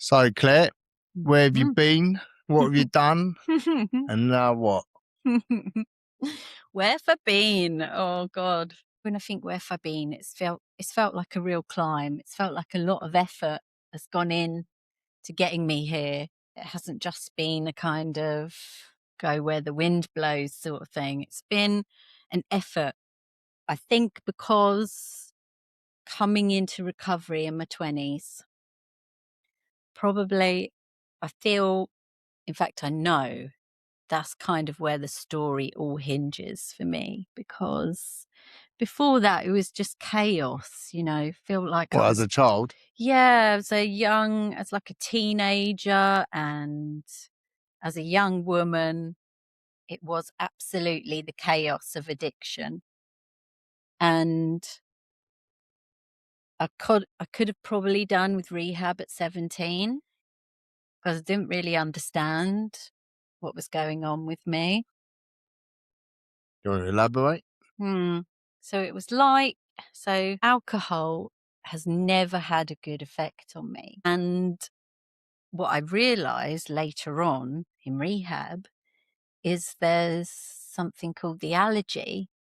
So, Claire, where have you Mm. been? What have you done? And now what? Where have I been? Oh God. When I think where have I been, it's felt like a real climb. It's felt like a lot of effort has gone in to getting me here. It hasn't just been a kind of go where the wind blows sort of thing. It's been an effort. I think because coming into recovery in my 20s, probably I feel, in fact, I know that's kind of where the story all hinges for me, because before that it was just chaos, feel like What, as a child? as like a teenager and as a young woman, it was absolutely the chaos of addiction. And I could have probably done with rehab at 17 because I didn't really understand what was going on with me. You want to elaborate? So it was alcohol has never had a good effect on me. And what I realized later on in rehab is there's something called the allergy.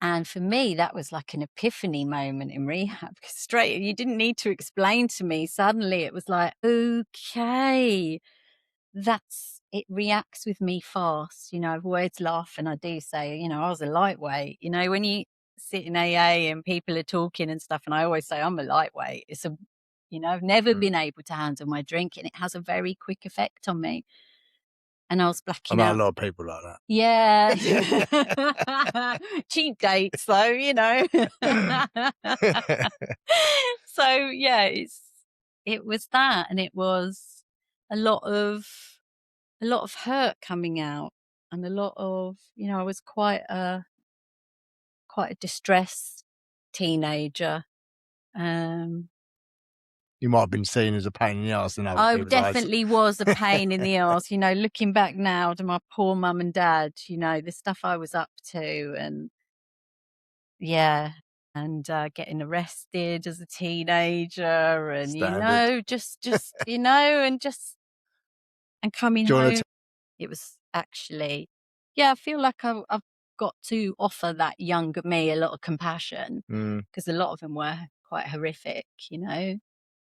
And for me, that was like an epiphany moment in rehab. Straight, you didn't need to explain to me. Suddenly it was like, okay, it reacts with me fast. I've always laughed and I do say, I was a lightweight. When you sit in AA and people are talking and stuff, and I always say I'm a lightweight. I've never been able to handle my drink, and it has a very quick effect on me. And I was I blacking know a out. lot of people like that. Yeah. Cheap dates though, So yeah, it was that, and it was a lot of hurt coming out, and a lot of, I was quite a distressed teenager. You might have been seen as a pain in the ass in other I people's eyes. definitely was a pain in the arse, looking back now to my poor mum and dad, the stuff I was up to, and yeah, and getting arrested as a teenager, and Standard. and coming Do you want home. to It was actually, yeah, I feel like I've got to offer that younger me a lot of compassion, because a lot of them were quite horrific,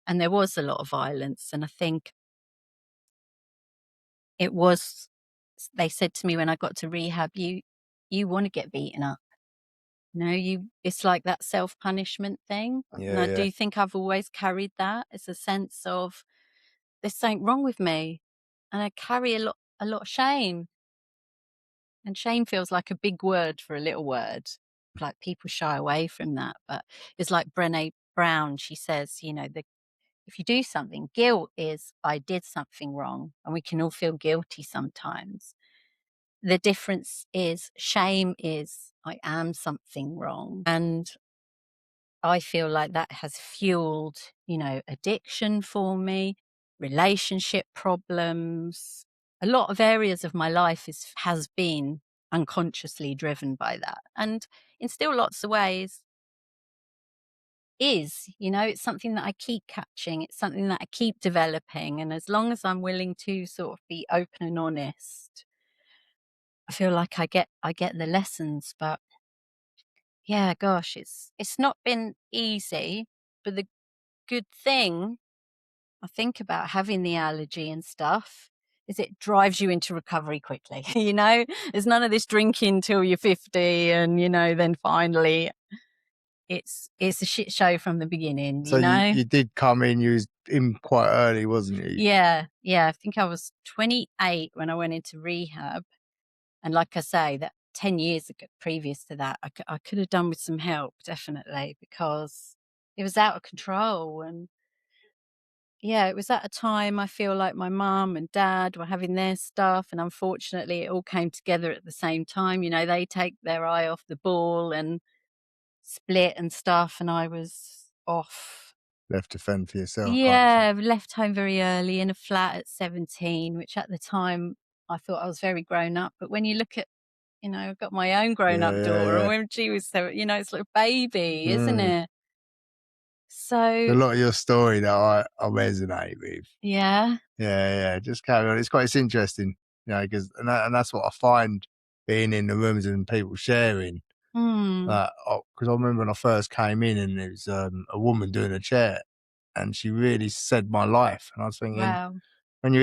and there was a lot of violence. And I think they said to me when I got to rehab, you want to get beaten up. It's like that self-punishment thing. And I do think I've always carried that. It's a sense of there's something wrong with me, and I carry a lot of shame. And shame feels like a big word for a little word. Like people shy away from that. But it's like Brené Brown, she says, if you do something, guilt is I did something wrong, and we can all feel guilty sometimes. The difference is shame is I am something wrong. And I feel like that has fueled, addiction for me, relationship problems. A lot of areas of my life has been unconsciously driven by that. And in still lots of ways it's something that I keep catching. It's something that I keep developing. And as long as I'm willing to sort of be open and honest, I feel like I get the lessons. But yeah, gosh, it's not been easy. But the good thing I think about having the allergy and stuff is it drives you into recovery quickly. There's none of this drinking till you're 50 and, then finally it's a shit show from the beginning, So you did come in, you was in quite early, wasn't you? Yeah. I think I was 28 when I went into rehab. And like I say, that 10 years ago, previous to that, I could have done with some help, definitely, because it was out of control. And yeah, it was at a time I feel like my mum and dad were having their stuff, and unfortunately it all came together at the same time. They take their eye off the ball and split and stuff, and I was off. Left to fend for yourself. Yeah, left home very early in a flat at 17, which at the time I thought I was very grown up. But when you look at, I've got my own grown up daughter, and when she was so, it's like a baby, isn't it? a So lot of your story that I resonate with. yeah. Yeah, just carry on. It's interesting, because and that's what I find being in the rooms and people sharing. Mm, Because I remember when I first came in and there was a woman doing a chair, and she really said my life. And I was thinking, wow. when you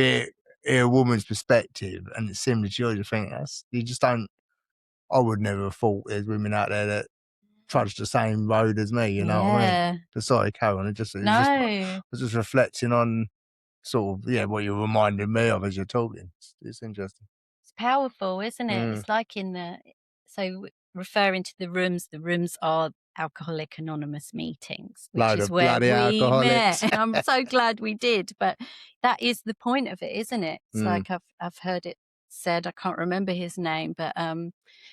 hear a woman's perspective and it's similar to yours, you think you just don't. I would never have thought there's women out there that trudge the same road as me. You know what I mean? Yeah. But sorry, Karen. I No. was just reflecting on sort of what you're reminding me of as you're talking. It's interesting. It's powerful, isn't it? Mm. It's like in the so referring to the rooms are Alcoholic Anonymous meetings, which Load is of where bloody we met. alcoholics. I'm so glad we did, but that is the point of it, isn't it? It's Mm. like I've heard it said, I can't remember his name, but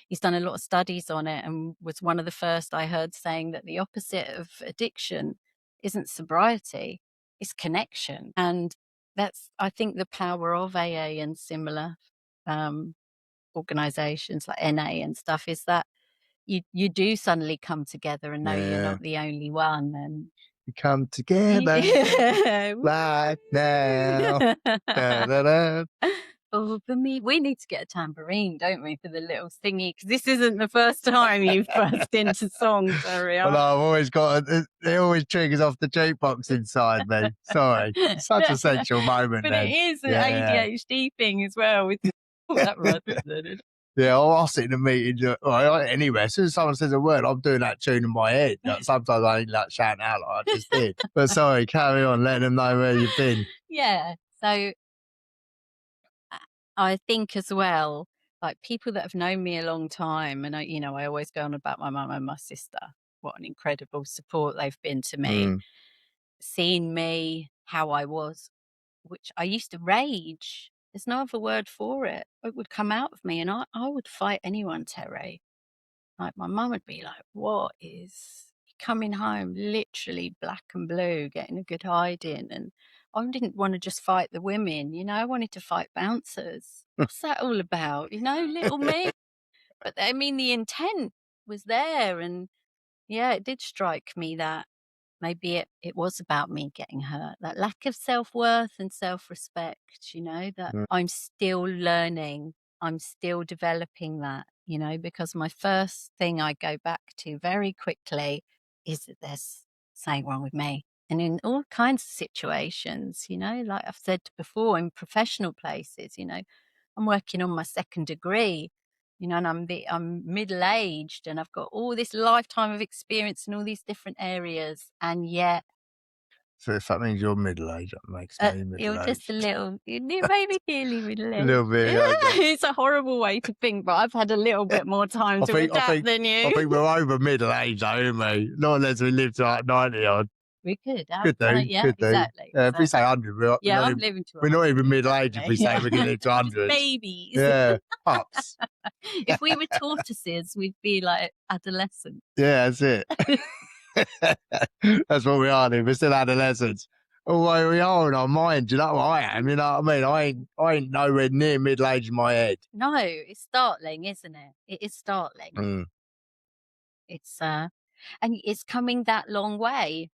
he's done a lot of studies on it and was one of the first I heard saying that the opposite of addiction isn't sobriety, it's connection. And that's I think the power of AA and similar um, organizations like NA and stuff is that you do suddenly come together and know you're Yeah. not the only one and We come together yeah. right now. Da, da, da. Oh, for me, we need to get a tambourine, don't we, for the little thingy? Because this isn't the first time you've burst into song, Well, Terry. I've always it always triggers off the jukebox inside me. Sorry. Such a sensual moment But it then. is an Yeah. ADHD thing as well. With oh, that right. Yeah, I'll sit in a meeting. Anyway, as soon as someone says a word, I'm doing that tune in my head. Like, sometimes I ain't like shouting out like I just did. But sorry, carry on, letting them know where you've been. Yeah. So I think as well, like people that have known me a long time, and I always go on about my mum and my sister. What an incredible support they've been to me. Mm. Seeing me how I was, which I used to rage. There's no other word for it. It would come out of me, and I would fight anyone, Terry. Like my mum would be like, "What is coming home literally black and blue, getting a good hiding?" And I didn't want to just fight the women, I wanted to fight bouncers. What's that all about? Little me. But I mean, the intent was there, and yeah, it did strike me that maybe it was about me getting hurt, that lack of self-worth and self-respect, that Mm. I'm still learning, I'm still developing that, because my first thing I go back to very quickly is that there's something wrong with me. And in all kinds of situations, like I've said before, in professional places, I'm working on my second degree, and I'm middle-aged and I've got all this lifetime of experience in all these different areas, and yet, So if that means you're middle aged, that makes me you're middle just a aged. little you maybe nearly A middle-aged. little bit, okay. It's a horrible way to think, but I've had a little bit more time I to think I adapt think than I you. think we're over middle age, though, aren't we? Not unless we live to like 90 odd. We could have Could do, yeah, could do. exactly, If we say exactly. 100, Yeah, I'm living to we're not 100, even middle age if we definitely, say we can yeah. live to Just 100. babies. Yeah, pups. If we were tortoises, we'd be like adolescents. Yeah, that's it. That's what we are, dude. We're still adolescents. Although we are in our mind, you know what I am, you know what I mean? I ain't nowhere near middle age in my head. No, it's startling, isn't it? It is startling. Mm, It's and it's coming that long way.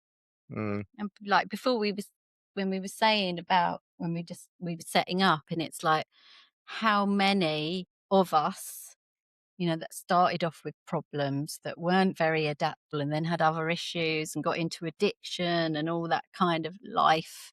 mm, And like before when we were saying about when we were setting up, and it's like how many of us, that started off with problems that weren't very adaptable and then had other issues and got into addiction and all that kind of life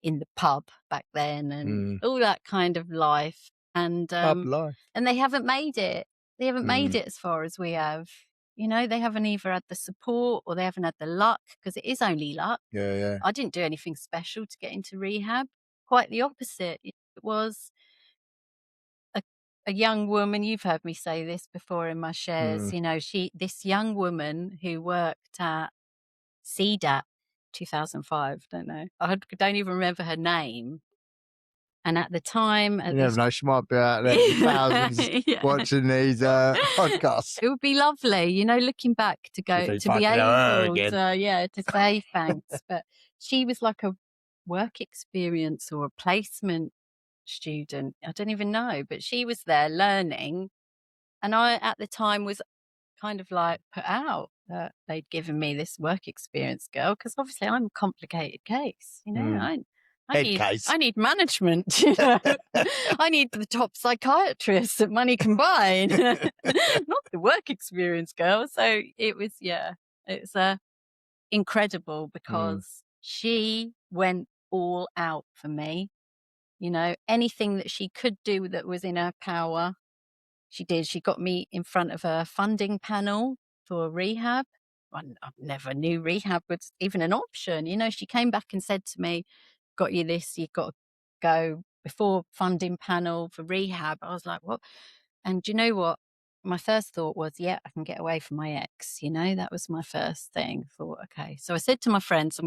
in the pub back then and mm. all that kind of life. Pub life. And they haven't made it. They haven't made Mm, it as far as we have. They haven't either had the support or they haven't had the luck, because it is only luck. yeah, yeah. I didn't do anything special to get into rehab. Quite the opposite. It was a a young woman, you've heard me say this before in my shares, Mm. this young woman who worked at CDAT 2005, don't know. Don't even remember her name. And at the time, You at never this know, she might be out there in thousands yeah. watching these podcasts. It would be lovely, looking back to If go they to be fucking her able again. to, yeah, to say thanks. But she was like a work experience or a placement student. I don't even know, but she was there learning. And I, at the time, was kind of like put out that they'd given me this work experience girl, because obviously I'm a complicated case, you know. Head case. I need management, you know. I need the top psychiatrist that money can buy, not the work experience girl. So it was, it's incredible because she went all out for me. You know, anything that she could do that was in her power, she did. She got me in front of a funding panel for rehab. I never knew rehab was even an option. You know, she came back and said to me, got you this, you've got to go before funding panel for rehab. I was like, what? And do you know what? My first thought was, yeah, I can get away from my ex. You know, that was my first thing. I thought, okay. So I said to my friends,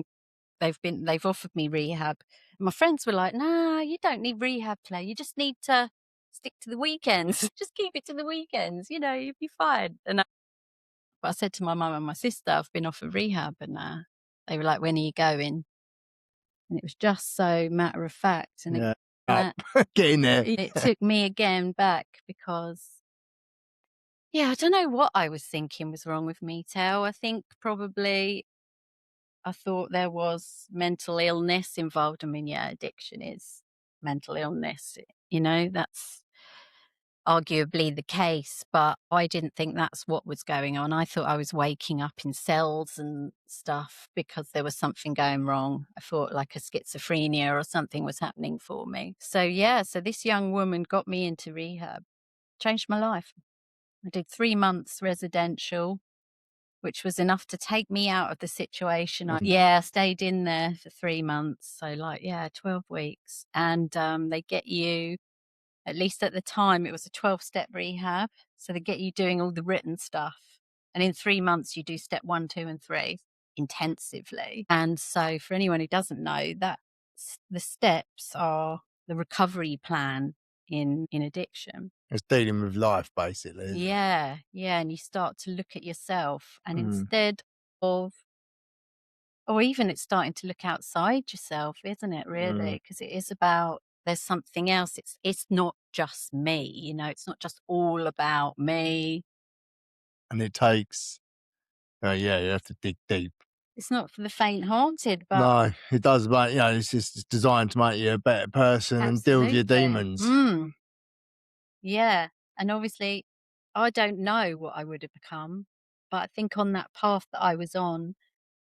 they've offered me rehab. My friends were like, nah, you don't need rehab, Claire. You just need to stick to the weekends. Just keep it to the weekends. You know, you'll be fine. But I said to my mum and my sister, I've been offered rehab, and they were like, when are you going? And it was just so matter of fact. And Get in there. It took me again back because, I don't know what I was thinking was wrong with me, Tel. I think probably I thought there was mental illness involved. I mean, addiction is mental illness, you know, that's arguably the case, but I didn't think that's what was going on. I thought I was waking up in cells and stuff because there was something going wrong. I thought like a schizophrenia or something was happening for me. So so this young woman got me into rehab, changed my life. I did 3 months residential, which was enough to take me out of the situation. I stayed in there for 3 months. So 12 weeks. And they get you, at least at the time, it was a 12-step rehab. So they get you doing all the written stuff. And in 3 months, you do step 1, 2, and 3 intensively. And so for anyone who doesn't know, that the steps are the recovery plan in addiction. It's dealing with life, basically. Yeah. And you start to look at yourself, and instead of, or even it's starting to look outside yourself, isn't it, really? Because it is about, there's something else. It's not just me, you know, it's not just all about me. And it takes, you have to dig deep. It's not for the faint-hearted, but no, it does. But it's designed to make you a better person and deal with your demons. Yeah, and obviously, I don't know what I would have become, but I think on that path that I was on,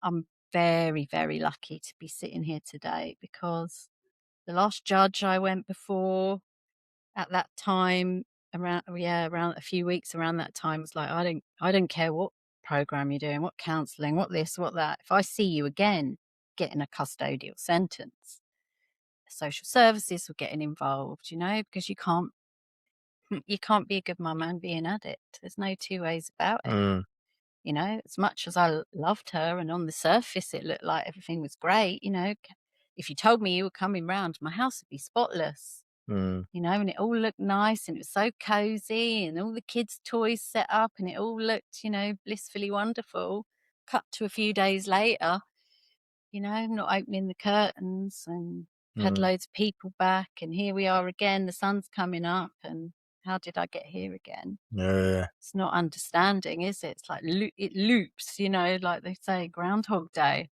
I'm very, very lucky to be sitting here today, because the last judge I went before at that time, around a few weeks around that time, was like, I don't care what program you're doing, what counselling, what this, what that. If I see you again getting a custodial sentence, social services were getting involved, you know, because you can't be a good mum and be an addict. There's no two ways about it. You know, as much as I loved her and on the surface it looked like everything was great, you know, if you told me you were coming round, my house would be spotless. You know, and it all looked nice and it was so cozy and all the kids' toys set up and it all looked, you know, blissfully wonderful. Cut to a few days later, you know, not opening the curtains, and had loads of people back, and here we are again, the sun's coming up, and how did I get here again? Yeah. It's not understanding, is it? It's like it loops, you know, like they say, Groundhog Day.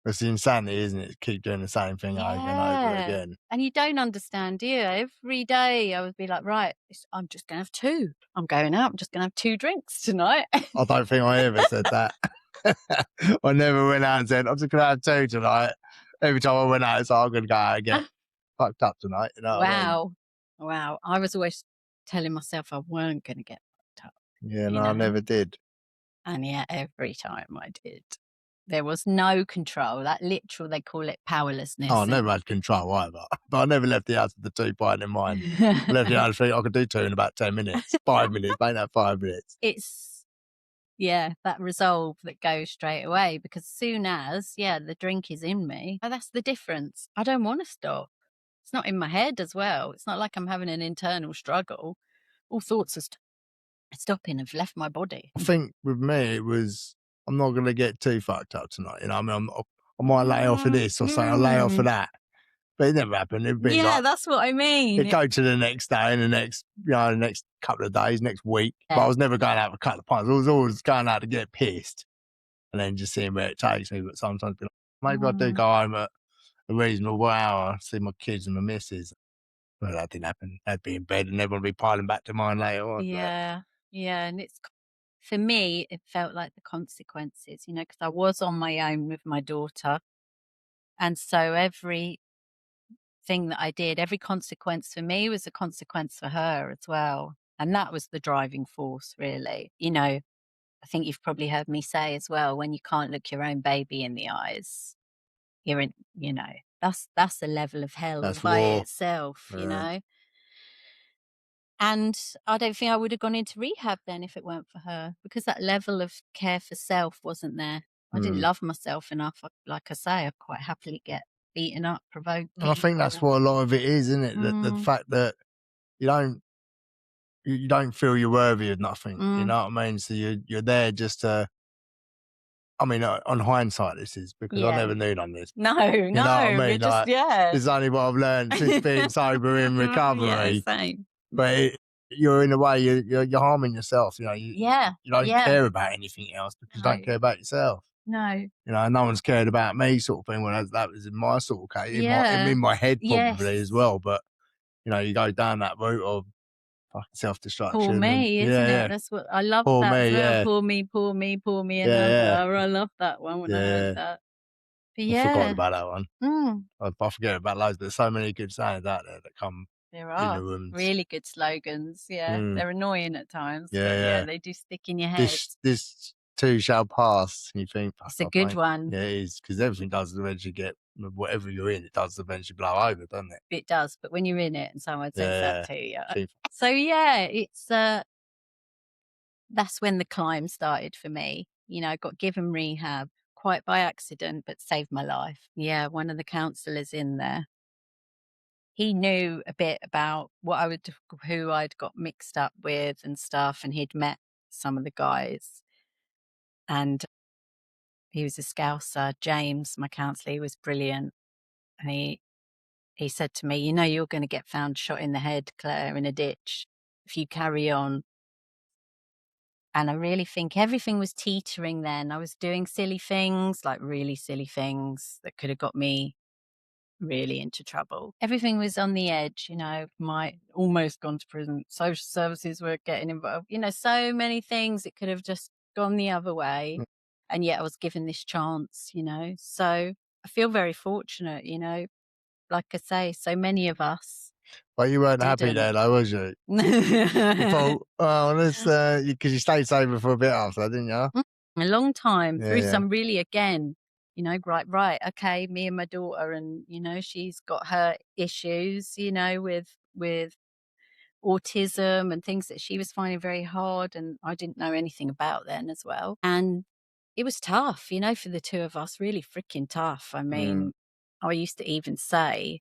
It's the insanity, isn't it? Keep doing the same thing over and over again. And you don't understand, do you? Every day I would be like, right, I'm just going to have 2. I'm going out. I'm just going to have 2 drinks tonight. I don't think I ever said that. I never went out and said, I'm just going to have 2 tonight. Every time I went out, it's like, I'm going to go out and get fucked up tonight. You know what I mean? Wow. I was always telling myself I weren't going to get fucked up. Yeah, no, I never did. And every time I did. There was no control. That literal, they call it powerlessness. Oh, I never had control either. But I never left the house with the 2 pint in mind. I left the house thinking I could do 2 in about 10 minutes. 5 minutes, make that 5 minutes. It's, that resolve that goes straight away, because as soon as, the drink is in me, that's the difference. I don't want to stop. It's not in my head as well. It's not like I'm having an internal struggle. All thoughts of stopping have left my body. I think with me, it was, I'm not going to get too fucked up tonight. You know, I mean, I might lay off of this or say I'll lay off of that. But it never happened. It'd been Yeah, like, that's what I mean. it'd go to the next day and the next, the next couple of days, next week. But I was never going out for a couple of pints. I was always going out to get pissed and then just seeing where it takes me. But sometimes be like, maybe I do go home at a reasonable hour, see my kids and my missus. Well, that didn't happen. They'd be in bed and everyone would be piling back to mine later on. Yeah. And it's, for me, it felt like the consequences, because I was on my own with my daughter. And so every thing that I did, every consequence for me was a consequence for her as well. And that was the driving force, really. I think you've probably heard me say as well, when you can't look your own baby in the eyes, you're in, that's a level of hell That's by war. itself, Yeah. And I don't think I would have gone into rehab then if it weren't for her, because that level of care for self wasn't there. I didn't love myself enough. Like I say, I'd quite happily get beaten up, provoked And I think that's people. what a lot of it is, isn't it? The fact that you don't feel you're worthy of nothing. You know what I mean? So you're there just to. I mean, on hindsight, this is because I never knew none of this. No, You know what I we're mean? just, This is only what I've learned since being sober in Yeah, recovery. same. But you're in a way you're harming yourself. You don't care about anything else because you don't care about yourself. No. No one's cared about me, sort of thing. Well, that was in my sort of case, in my head probably as well. But you go down that route of fucking self-destruction. Poor me, isn't it? That's what I love. Poor that me, as well. yeah. Poor me, poor me, poor me, Yeah, another. I love that one when I heard that. But I forgot about that one. Mm, I forget about loads, but there's so many good sayings out there that come there in the are rooms. really good slogans. Yeah, they're annoying at times, but they do stick in your head. This too shall pass. And you think, fuck It's a off, good mate. one. Yeah, it is, because everything does eventually get, whatever you're in, it does eventually blow over, doesn't it? It does, but when you're in it and someone says that to you. Keep- So yeah, it's that's when the climb started for me. I got given rehab quite by accident, but saved my life. Yeah, one of the counsellors in there, he knew a bit about who I'd got mixed up with and stuff, and he'd met some of the guys. And he was a Scouser. James, my counsellor, he was brilliant. And he said to me, you're going to get found shot in the head, Claire, in a ditch if you carry on. And I really think everything was teetering then. I was doing silly things, like really silly things that could have got me really into trouble. Everything was on the edge, might almost gone to prison. Social services were getting involved, so many things. It could have just gone the other way. And yet I was given this chance, So I feel very fortunate, like I say, so many of us. But you weren't happy there, though, was you? You thought, oh, let's, because you stayed sober for a bit after, didn't you? A long time, through some really, again, right, okay, me and my daughter, and, she's got her issues, with autism and things that she was finding very hard, and I didn't know anything about then as well. And it was tough, for the two of us, really freaking tough. I mean, I used to even say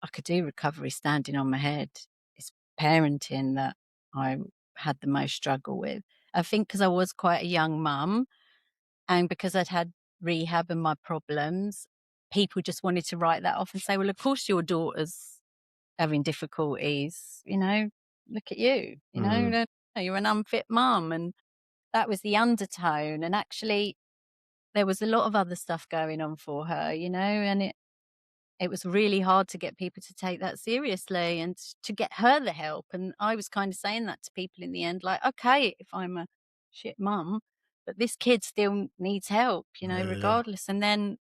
I could do recovery standing on my head. It's parenting that I had the most struggle with. I think because I was quite a young mum, and because I'd had rehab and my problems, people just wanted to write that off and say, well, of course your daughter's having difficulties, look at you, you're an unfit mum. And that was the undertone. And actually, there was a lot of other stuff going on for her, and it was really hard to get people to take that seriously and to get her the help. And I was kind of saying that to people in the end, like, okay, if I'm a shit mum, but this kid still needs help, regardless. And then,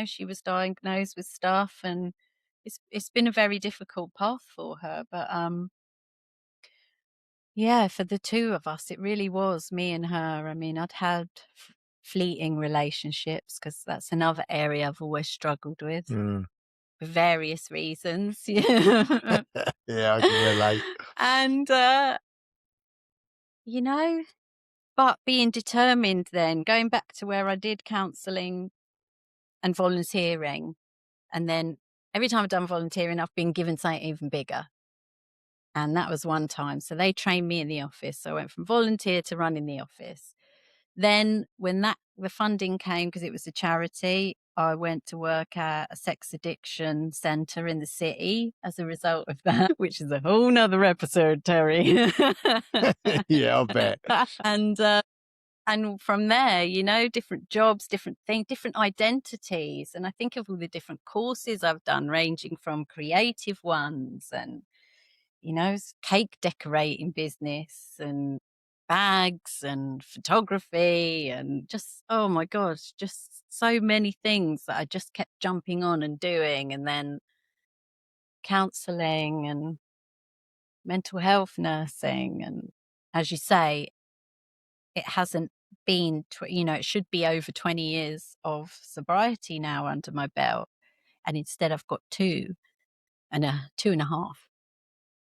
she was diagnosed with stuff, and it's been a very difficult path for her. But yeah, for the two of us, it really was me and her. I mean, I'd had fleeting relationships, because that's another area I've always struggled with. For various reasons. Yeah, I can relate. And, but being determined then, going back to where I did counselling and volunteering, and then every time I've done volunteering, I've been given something even bigger. And that was one time. So they trained me in the office. So I went from volunteer to running the office. Then when the funding came, because it was a charity, I went to work at a sex addiction center in the city as a result of that, which is a whole nother episode, Terry. Yeah, I'll bet. And from there, you know, different jobs, different things, different identities. And I think of all the different courses I've done, ranging from creative ones and, you know, cake decorating business and bags and photography and just, oh my gosh, just so many things that I just kept jumping on and doing. And then counseling and mental health nursing. And as you say, it hasn't been, you know, it should be over 20 years of sobriety now under my belt. And instead I've got 2.5.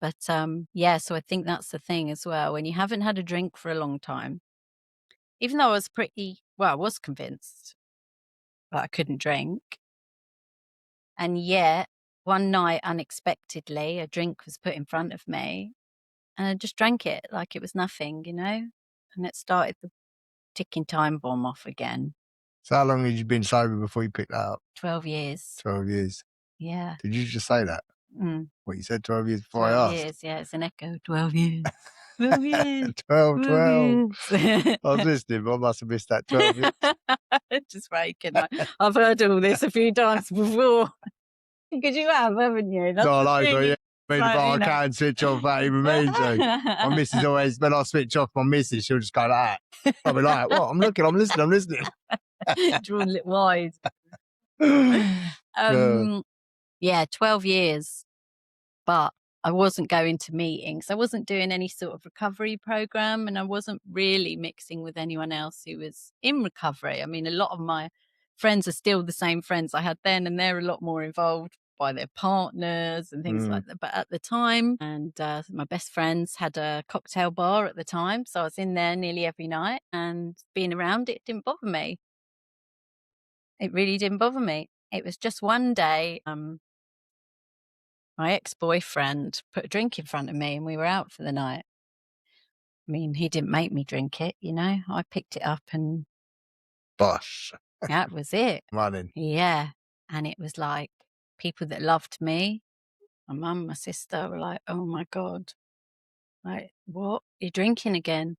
But yeah, so I think that's the thing as well. When you haven't had a drink for a long time, even though I was convinced that I couldn't drink. And yet one night, unexpectedly, a drink was put in front of me and I just drank it like it was nothing, you know? And it started the ticking time bomb off again. So how long had you been sober before you picked that up? 12 years. 12 years. Yeah. Did you just say that? Mm. What, you said 12 years before 12 I asked? years, yeah, it's an echo. 12 years. 12 years. 12. 12 I was listening, but I must have missed that 12 years. Just making I've heard all this a few times before. Because you have, haven't you? That's No, the I thing. agree. Yeah. It's But like, I you know. can switch off that even mean to. My missus always, when I switch off my missus, she'll just go like that. I'll be like, what? I'm listening. Drawing little eyes. Yeah, 12 years. But I wasn't going to meetings. I wasn't doing any sort of recovery program, and I wasn't really mixing with anyone else who was in recovery. I mean, a lot of my friends are still the same friends I had then, and they're a lot more involved by their partners and things like that. But at the time, and my best friends had a cocktail bar at the time, so I was in there nearly every night, and being around it didn't bother me. It really didn't bother me. It was just one day, my ex-boyfriend put a drink in front of me and we were out for the night. I mean, he didn't make me drink it, you know. I picked it up and Bosh. that was it. Running. Yeah. And it was like people that loved me, my mum, my sister, were like, oh my God, like, what? You're drinking again.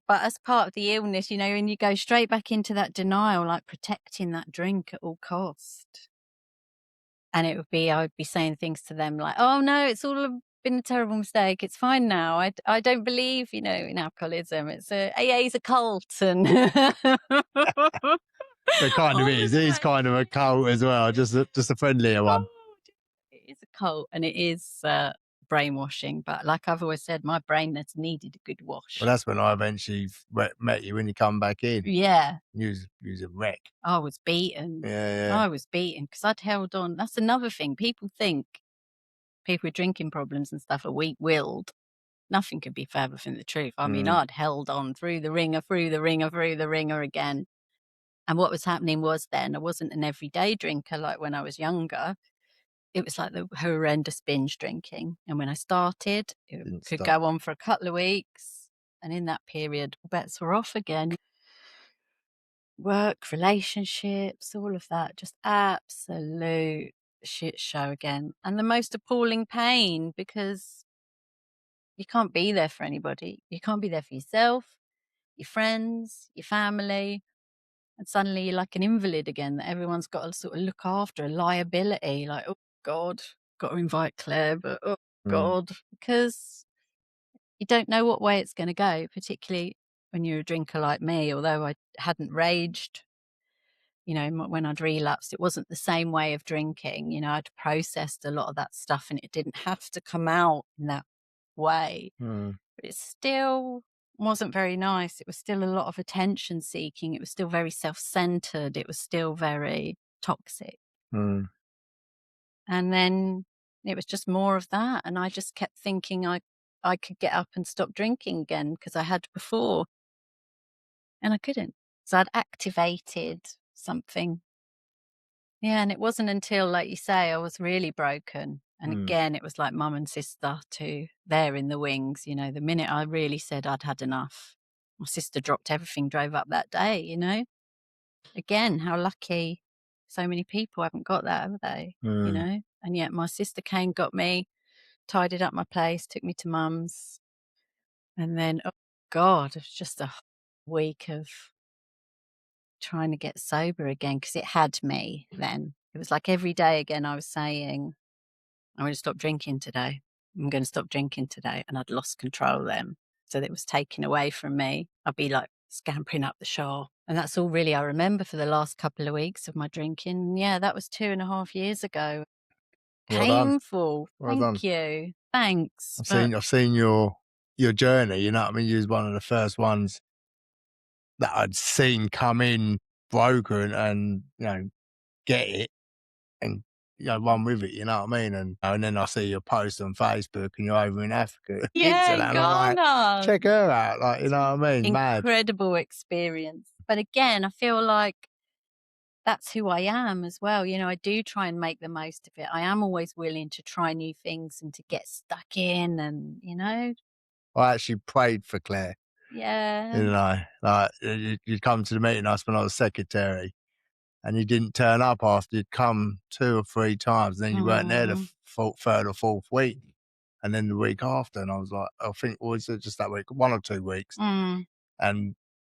But as part of the illness, you know, and you go straight back into that denial, like protecting that drink at all cost. And it would be, I would be saying things to them like, oh no, it's all been a terrible mistake. It's fine now. I don't believe, you know, in alcoholism. It's AA is a cult. And It kind of is. It is kind of a cult as well, just a friendlier one. It is a cult and it is brainwashing. But like I've always said, my brain has needed a good wash. Well, that's when I eventually met you when you come back in. Yeah. You was a wreck. I was beaten. Yeah. I was beaten because I'd held on. That's another thing. People think people with drinking problems and stuff are weak-willed. Nothing could be further from the truth. I mean, I'd held on through the ringer again. And what was happening was then I wasn't an everyday drinker like when I was younger. It was like the horrendous binge drinking. And when I started, it could go on for a couple of weeks. And in that period, bets were off again. Work, relationships, all of that, just absolute shit show again. And the most appalling pain because you can't be there for anybody. You can't be there for yourself, your friends, your family. And suddenly you're like an invalid again that everyone's got to sort of look after, a liability. Like, oh God, got to invite Claire, but oh God, because you don't know what way it's going to go, particularly when you're a drinker like me, although I hadn't raged. You know, when I'd relapsed, it wasn't the same way of drinking. You know, I'd processed a lot of that stuff and it didn't have to come out in that way. But it still wasn't very nice. It was still a lot of attention seeking. It was still very self-centered. It was still very toxic. And then it was just more of that. And I just kept thinking I could get up and stop drinking again because I had before. And I couldn't. So I'd activated something. Yeah, and it wasn't until, like you say, I was really broken. And again, it was like mum and sister too, there in the wings. You know, the minute I really said I'd had enough, my sister dropped everything, drove up that day, you know. again, how lucky so many people haven't got that, have they? You know? And yet my sister came, got me, tidied up my place, took me to mum's. And then, oh God, it was just a week of trying to get sober again because it had me then. It was like every day again I was saying, I'm going to stop drinking today. I'm going to stop drinking today. And I'd lost control then. So that it was taken away from me. I'd be like scampering up the shore. And that's all really I remember for the last couple of weeks of my drinking. And yeah, that was 2.5 years ago. Well Painful. Well done. Thank you. Thanks. I've seen your journey, you know what I mean? You was one of the first ones that I'd seen come in broken and you know, get it and you know, run with it, you know what I mean? And then I see your post on Facebook and you're over in Africa. Yeah, and I'm like, check her out, like, you know what I mean? Incredible experience. But again, I feel like that's who I am as well. You know, I do try and make the most of it. I am always willing to try new things and to get stuck in and, you know. I actually prayed for Claire. Yeah. You know, like you'd come to the meeting us when I was secretary and you didn't turn up after you'd come 2 or 3 times. And then you weren't there the third or fourth week. And then the week after, and I was like, I think, was it just that week, 1 or 2 weeks? And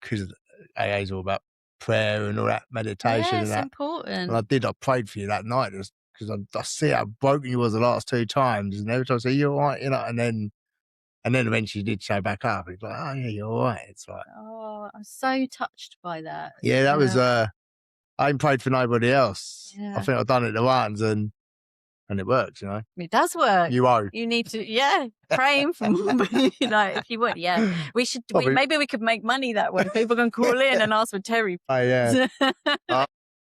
because AA is all about prayer and all that meditation and that. Important. And I prayed for you that night just because I see how broken you was the last 2 times. And every time I say, you're all right, you know, and then eventually you did show back up. It's like, oh yeah, you're all right. It's like, oh, I'm so touched by that. Yeah, that was, I ain't prayed for nobody else. Yeah. I think I've done it the once and it works, you know. It does work. You owe. You need to, praying for, you know, if you would, we should. Maybe we could make money that way. People can call in and ask for Terry. Oh yeah.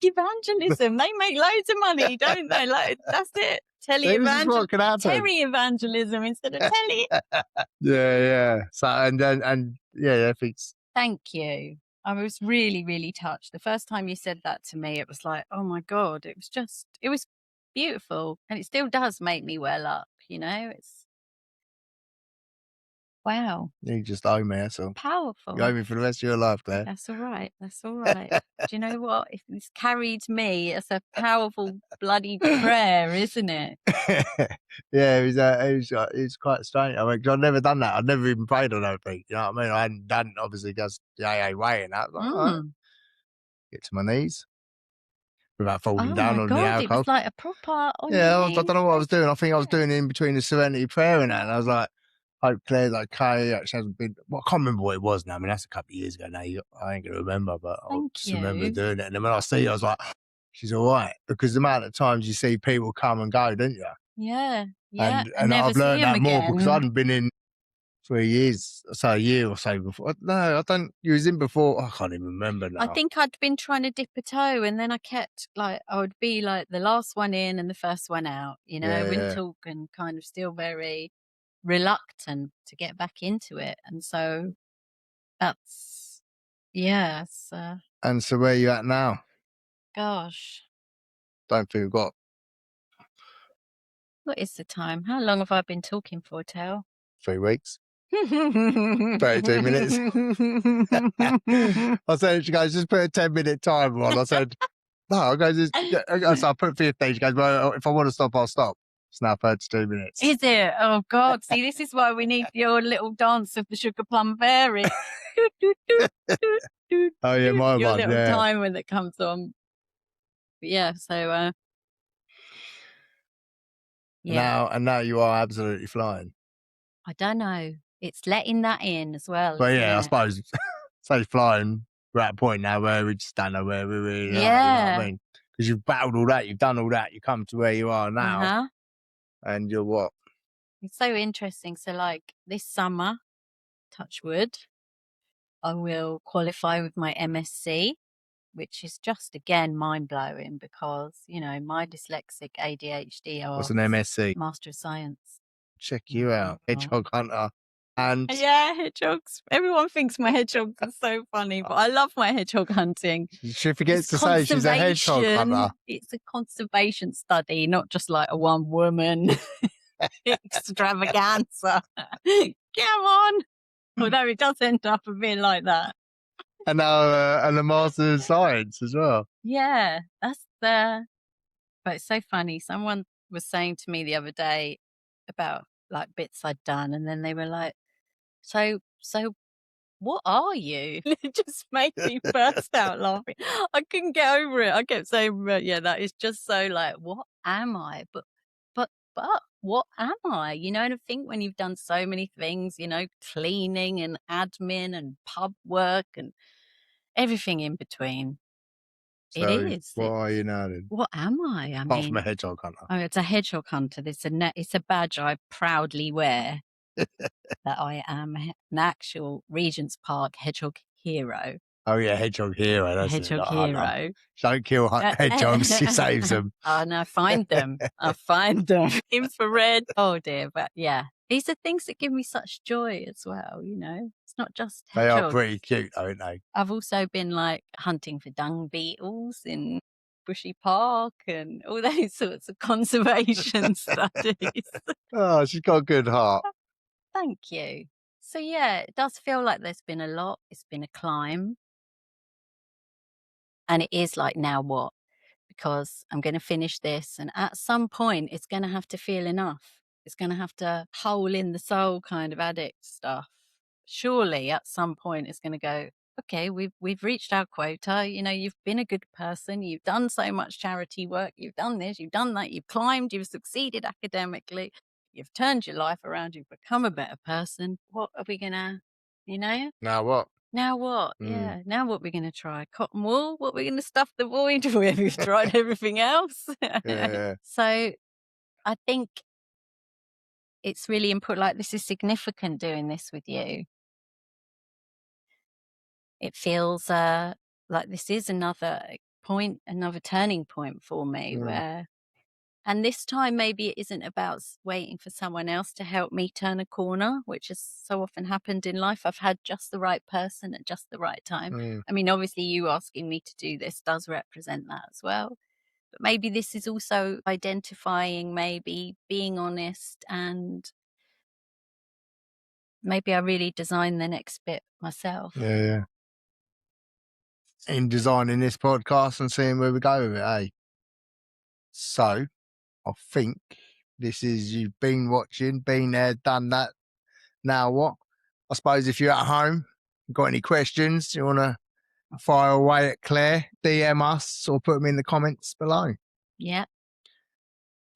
Evangelism. They make loads of money, don't they? Like that's it. Televangelism. Terry evangelism instead of telly. Yeah. So and if it's. Thank you. I was really, really touched. The first time you said that to me, it was like, oh my God, it was beautiful. And it still does make me well up, you know, it's wow. You just owe me, that's all. Powerful. You owe me for the rest of your life, Claire. That's all right. Do you know what? It's carried me. It's a powerful bloody prayer, isn't it? Yeah, it was quite strange. I mean, 'cause I'd never done that. I'd never even prayed on anything. You know what I mean? I hadn't done, obviously, just the AA way and that. Like, all right, get to my knees without falling down on the alcohol. It was like a proper. I don't know what I was doing. I think I was doing it in between the Serenity Prayer and that. And I was like, hope Claire's okay. Actually hasn't been. Well, I can't remember what it was now. I mean, that's a couple of years ago now. I ain't gonna remember, but I just remember doing it. And then when I see her, I was like, she's all right, because the amount of times you see people come and go, don't you? Yeah. And I've learned that more because I hadn't been in 3 years, so a year or so before. No, I don't. You was in before. I can't even remember now. I think I'd been trying to dip a toe, and then I kept I would be like the last one in and the first one out. You know, I wouldn't talk and kind of still very reluctant to get back into it, and so that's and so where are you at now? Gosh, don't think we've got. What is the time? How long have I been talking for, Tel? 3 weeks. 32 minutes. I said, she goes, just put a 10-minute timer on. I said, no, so I put 15. She goes, well, if I want to stop, I'll stop. It's now 32 minutes. Is it? Oh, God. See, this is why we need your little dance of the Sugar Plum Fairy. Oh, yeah, my your one, little timer that comes on. But yeah, so... Now you are absolutely flying. I don't know. It's letting that in as well. But yeah, I suppose say flying, we're at a point now where we just don't know where we really are. You know what I mean? Because you've battled all that, you've done all that, you come to where you are now, and you're what? It's so interesting. So like this summer, touch wood, I will qualify with my MSc, which is just again mind blowing because, you know, my dyslexic ADHD are. What's an MSc? Master of Science. Check you out, hedgehog hunter. And yeah, hedgehogs. Everyone thinks my hedgehogs are so funny, but I love my hedgehog hunting. She forgets to say she's a hedgehog hunter. It's a conservation study, not just like a one woman extravaganza. Come on. Although it does end up a bit like that. And now, and a Master of Science as well. Yeah, but it's so funny. Someone was saying to me the other day about like bits I'd done, and then they were like, so what are you? It just made me burst out laughing. I couldn't get over it. I kept saying, yeah, that is just so like, what am I? But what am I? You know, and I think when you've done so many things, you know, cleaning and admin and pub work and everything in between. So, It is. what are you now then? What am I? Apart from a hedgehog hunter. Oh, it's a hedgehog hunter. It's a badge I proudly wear that I am an actual Regent's Park hedgehog hero. Oh yeah, hedgehog hero. That's Hedgehog it. hero. Don't kill hedgehogs. She saves them. Oh no, I find them. I find them. Infrared. Oh dear, but yeah, these are things that give me such joy as well. You know, it's not just hedgehogs. They are pretty cute, though, aren't they? I've also been like hunting for dung beetles in Bushy Park and all those sorts of conservation studies. Oh, she's got a good heart. Thank you. So yeah, it does feel like there's been a lot. It's been a climb. And it is like, now what? Because I'm going to finish this. And at some point, it's going to have to feel enough. It's going to have to hole in the soul kind of addict stuff. Surely at some point, it's going to go, okay, we've reached our quota. You know, you've been a good person. You've done so much charity work. You've done this, you've done that. You've climbed, you've succeeded academically. You've turned your life around. You've become a better person. What are we going to, you know? Now what? Now what? Yeah. Now what we're going to try? Cotton wool? What we're going to stuff the void with? We've tried everything else. Yeah. So I think it's really important. Like, this is significant doing this with you. It feels like this is another point, another turning point for me where, and this time maybe it isn't about waiting for someone else to help me turn a corner, which has so often happened in life. I've had just the right person at just the right time. I mean, obviously you asking me to do this does represent that as well. But maybe this is also identifying, maybe being honest, and maybe I really design the next bit myself. Yeah. In designing this podcast and seeing where we go with it, eh? So, I think this is, you've been watching, been there, done that. Now what? I suppose if you're at home, got any questions, you want to fire away at Claire, DM us or put them in the comments below. Yeah.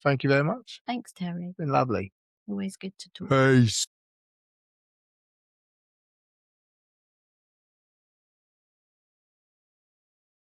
Thank you very much. Thanks, Terry. It's been lovely. Always good to talk. Peace.